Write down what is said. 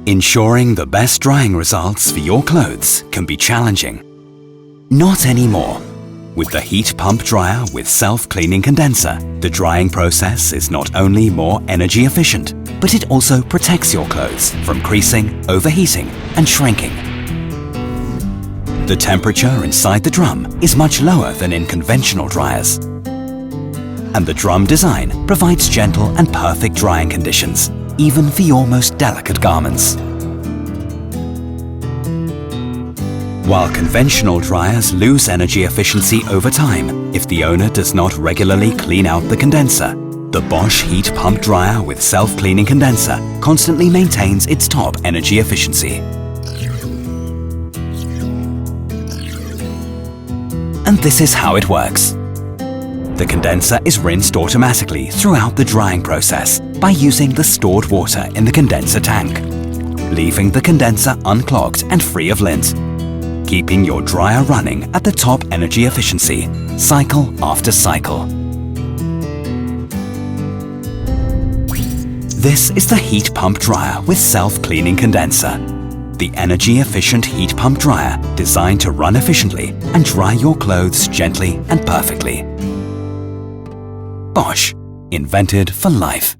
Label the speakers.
Speaker 1: Ensuring the best drying results for your clothes can be challenging. Not anymore. With the heat pump dryer with self-cleaning condenser, the drying process is not only more energy efficient, but it also protects your clothes from creasing, overheating, and shrinking. The temperature inside the drum is much lower than in conventional dryers. And the drum design provides gentle and perfect drying conditions, even for your most delicate garments. While conventional dryers lose energy efficiency over time if the owner does not regularly clean out the condenser, the Bosch heat pump dryer with self-cleaning condenser constantly maintains its top energy efficiency. And this is how it works. The condenser is rinsed automatically throughout the drying process by using the stored water in the condenser tank, leaving the condenser unclogged and free of lint, keeping your dryer running at the top energy efficiency, cycle after cycle. This is the heat pump dryer with self-cleaning condenser, the energy-efficient heat pump dryer designed to run efficiently and dry your clothes gently and perfectly. Bosch, invented for life.